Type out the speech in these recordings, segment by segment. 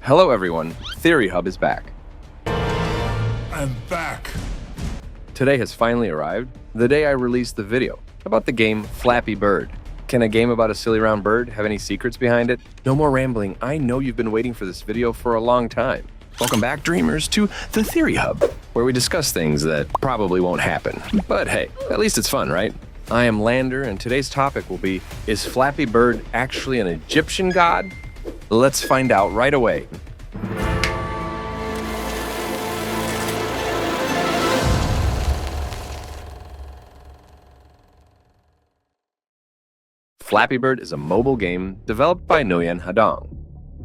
Hello everyone, Theory Hub is back. I'm back. Today has finally arrived, the day I released the video about the game Flappy Bird. Can a game about a silly round bird have any secrets behind it? No more rambling, I know you've been waiting for this video for a long time. Welcome back, dreamers, to the Theory Hub, where we discuss things that probably won't happen. But hey, at least it's fun, right? I am Lander, and today's topic will be, is Flappy Bird actually an Egyptian god? Let's find out right away. Flappy Bird is a mobile game developed by Nguyen Hadong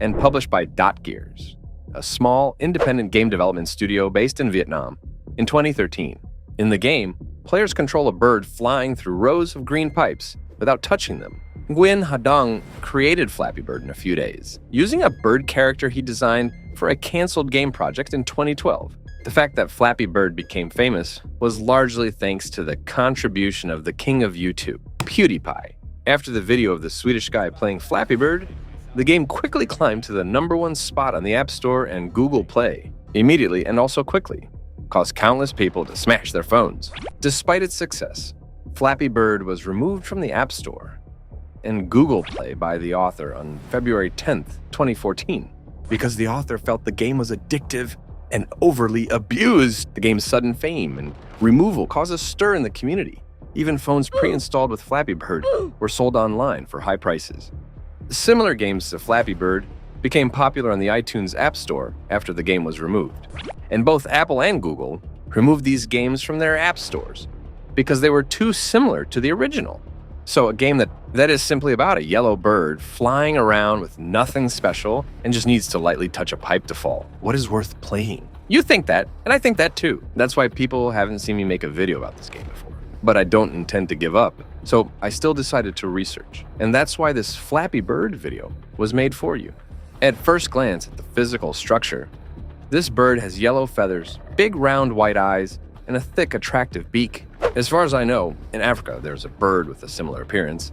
and published by Dot Gears, a small, independent game development studio based in Vietnam, in 2013. In the game, players control a bird flying through rows of green pipes without touching them. Nguyen Hadong created Flappy Bird in a few days, using a bird character he designed for a canceled game project in 2012. The fact that Flappy Bird became famous was largely thanks to the contribution of the king of YouTube, PewDiePie. After the video of the Swedish guy playing Flappy Bird, the game quickly climbed to the #1 spot on the App Store and Google Play, immediately and also quickly, caused countless people to smash their phones. Despite its success, Flappy Bird was removed from the App Store and Google Play by the author on February 10th, 2014, because the author felt the game was addictive and overly abused. The game's sudden fame and removal caused a stir in the community. Even phones pre-installed with Flappy Bird were sold online for high prices. Similar games to Flappy Bird became popular on the iTunes App Store after the game was removed. And both Apple and Google removed these games from their app stores because they were too similar to the original. So a game that is simply about a yellow bird flying around with nothing special and just needs to lightly touch a pipe to fall. What is worth playing? You think that, and I think that too. That's why people haven't seen me make a video about this game before. But I don't intend to give up, so I still decided to research. And that's why this Flappy Bird video was made for you. At first glance at the physical structure, this bird has yellow feathers, big round white eyes, and a thick, attractive beak. As far as I know, in Africa there's a bird with a similar appearance,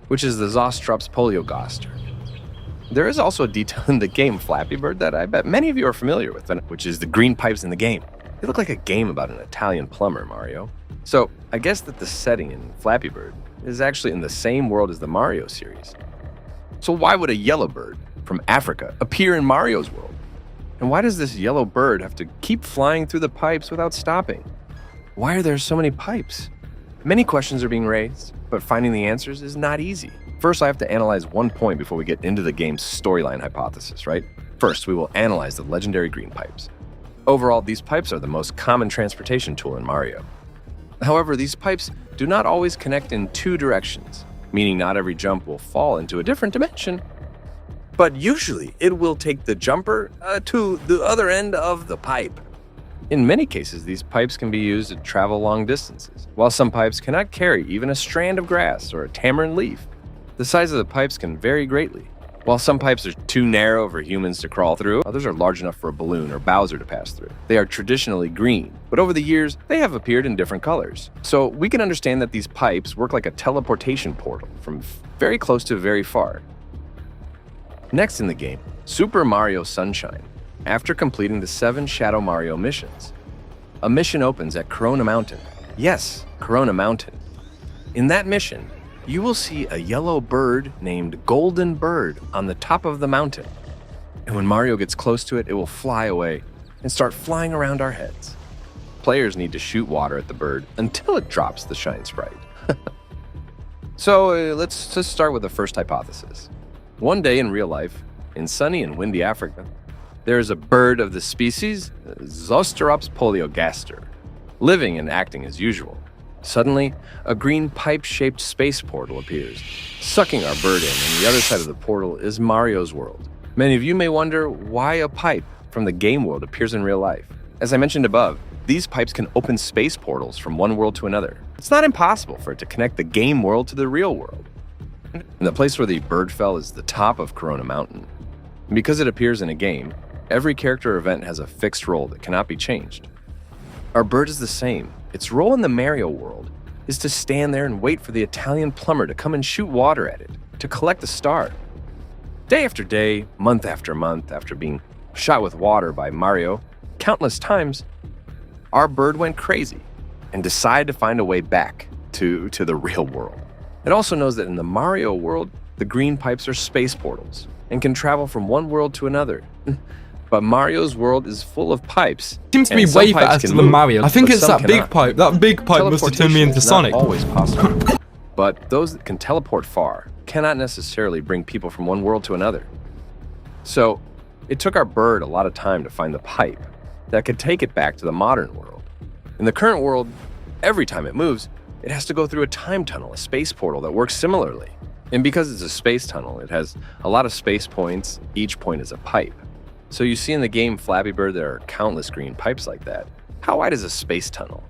which is the Zostrops poliogaster. There is also a detail in the game Flappy Bird that I bet many of you are familiar with, which is the green pipes in the game. They look like a game about an Italian plumber, Mario. So, I guess that the setting in Flappy Bird is actually in the same world as the Mario series. So why would a yellow bird from Africa appear in Mario's world? And why does this yellow bird have to keep flying through the pipes without stopping? Why are there so many pipes? Many questions are being raised, but finding the answers is not easy. First, I have to analyze one point before we get into the game's storyline hypothesis, right? First, we will analyze the legendary green pipes. Overall, these pipes are the most common transportation tool in Mario. However, these pipes do not always connect in two directions, meaning not every jump will fall into a different dimension. But usually, it will take the jumper to the other end of the pipe. In many cases, these pipes can be used to travel long distances, while some pipes cannot carry even a strand of grass or a tamarind leaf. The size of the pipes can vary greatly. While some pipes are too narrow for humans to crawl through, others are large enough for a balloon or Bowser to pass through. They are traditionally green, but over the years, they have appeared in different colors. So we can understand that these pipes work like a teleportation portal from very close to very far. Next in the game, Super Mario Sunshine. After completing the 7 Shadow Mario missions, a mission opens at Corona Mountain. Yes, Corona Mountain. In that mission, you will see a yellow bird named Golden Bird on the top of the mountain. And when Mario gets close to it, it will fly away and start flying around our heads. Players need to shoot water at the bird until it drops the shine sprite. So let's just start with the first hypothesis. One day in real life, in sunny and windy Africa, there is a bird of the species Zostrops poliogaster, living and acting as usual. Suddenly, a green pipe-shaped space portal appears, sucking our bird in, and the other side of the portal is Mario's world. Many of you may wonder why a pipe from the game world appears in real life. As I mentioned above, these pipes can open space portals from one world to another. It's not impossible for it to connect the game world to the real world. And the place where the bird fell is the top of Corona Mountain. And because it appears in a game, every character or event has a fixed role that cannot be changed. Our bird is the same. Its role in the Mario world is to stand there and wait for the Italian plumber to come and shoot water at it, to collect the star. Day after day, month, after being shot with water by Mario countless times, our bird went crazy and decided to find a way back to the real world. It also knows that in the Mario world, the green pipes are space portals and can travel from one world to another. But Mario's world is full of pipes. Seems to be way better than Mario. I think it's that big pipe. That big pipe must have turned me into Sonic. Always possible. But those that can teleport far cannot necessarily bring people from one world to another. So it took our bird a lot of time to find the pipe that could take it back to the modern world. In the current world, every time it moves, it has to go through a time tunnel, a space portal that works similarly. And because it's a space tunnel, it has a lot of space points. Each point is a pipe. So you see in the game Flappy Bird, there are countless green pipes like that. How wide is a space tunnel?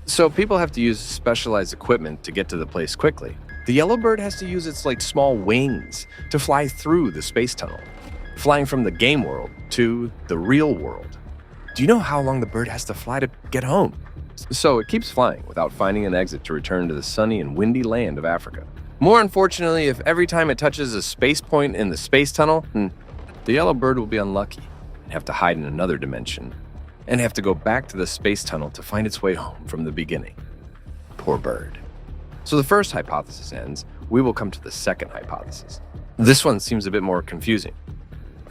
So people have to use specialized equipment to get to the place quickly. The yellow bird has to use its small wings to fly through the space tunnel, flying from the game world to the real world. Do you know how long the bird has to fly to get home? So it keeps flying without finding an exit to return to the sunny and windy land of Africa. More unfortunately, if every time it touches a space point in the space tunnel, the yellow bird will be unlucky and have to hide in another dimension and have to go back to the space tunnel to find its way home from the beginning. Poor bird. So the first hypothesis ends, we will come to the second hypothesis. This one seems a bit more confusing.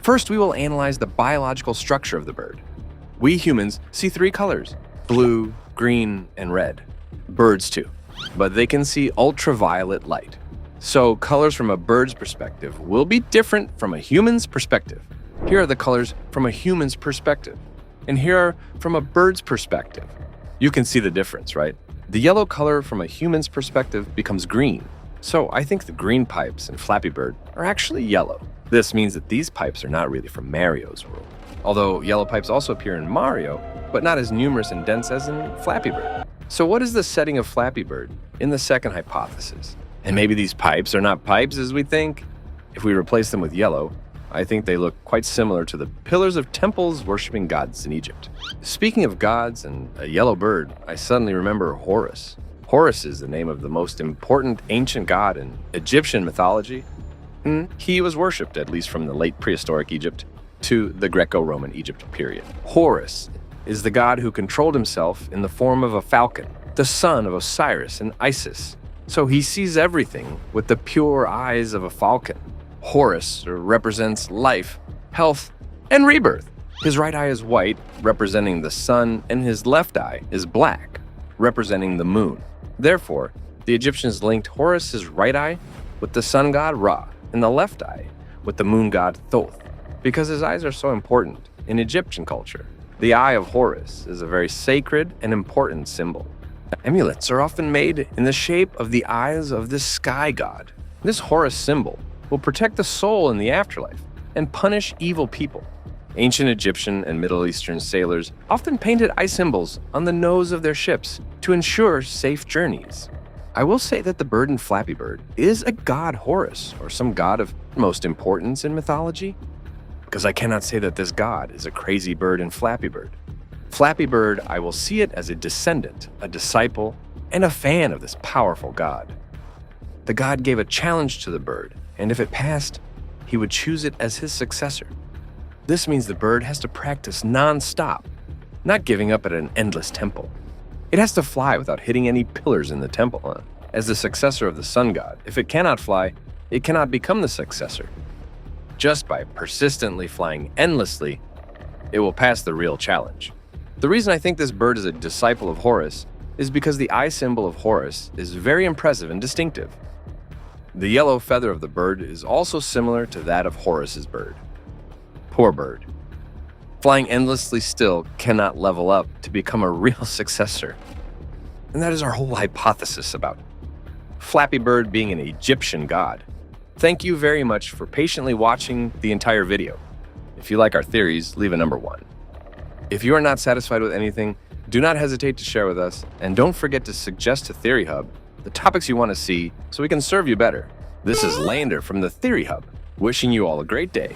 First, we will analyze the biological structure of the bird. We humans see three colors: blue, green, and red. Birds too, but they can see ultraviolet light. So colors from a bird's perspective will be different from a human's perspective. Here are the colors from a human's perspective, and here are from a bird's perspective. You can see the difference, right? The yellow color from a human's perspective becomes green. So I think the green pipes in Flappy Bird are actually yellow. This means that these pipes are not really from Mario's world. Although yellow pipes also appear in Mario, but not as numerous and dense as in Flappy Bird. So what is the setting of Flappy Bird in the second hypothesis? And maybe these pipes are not pipes as we think. If we replace them with yellow, I think they look quite similar to the pillars of temples worshiping gods in Egypt. Speaking of gods and a yellow bird, I suddenly remember Horus. Horus is the name of the most important ancient god in Egyptian mythology. He was worshipped, at least from the late prehistoric Egypt to the Greco-Roman Egypt period. Horus is the god who controlled himself in the form of a falcon, the son of Osiris and Isis. So he sees everything with the pure eyes of a falcon. Horus represents life, health, and rebirth. His right eye is white, representing the sun, and his left eye is black, representing the moon. Therefore, the Egyptians linked Horus's right eye with the sun god Ra, and the left eye with the moon god Thoth, because his eyes are so important in Egyptian culture. The eye of Horus is a very sacred and important symbol. Amulets are often made in the shape of the eyes of this sky god. This Horus symbol will protect the soul in the afterlife and punish evil people. Ancient Egyptian and Middle Eastern sailors often painted eye symbols on the nose of their ships to ensure safe journeys. I will say that the bird in Flappy Bird is a god Horus, or some god of most importance in mythology, because I cannot say that this god is a crazy bird in Flappy Bird. Flappy Bird, I will see it as a descendant, a disciple, and a fan of this powerful god. The god gave a challenge to the bird, and if it passed, he would choose it as his successor. This means the bird has to practice non-stop, not giving up at an endless temple. It has to fly without hitting any pillars in the temple. As the successor of the sun god, if it cannot fly, it cannot become the successor. Just by persistently flying endlessly, it will pass the real challenge. The reason I think this bird is a disciple of Horus is because the eye symbol of Horus is very impressive and distinctive. The yellow feather of the bird is also similar to that of Horus's bird. Poor bird. Flying endlessly still cannot level up to become a real successor. And that is our whole hypothesis about Flappy Bird being an Egyptian god. Thank you very much for patiently watching the entire video. If you like our theories, leave a number 1. If you are not satisfied with anything, do not hesitate to share with us, and don't forget to suggest to Theory Hub the topics you want to see so we can serve you better. This is Lander from the Theory Hub, wishing you all a great day.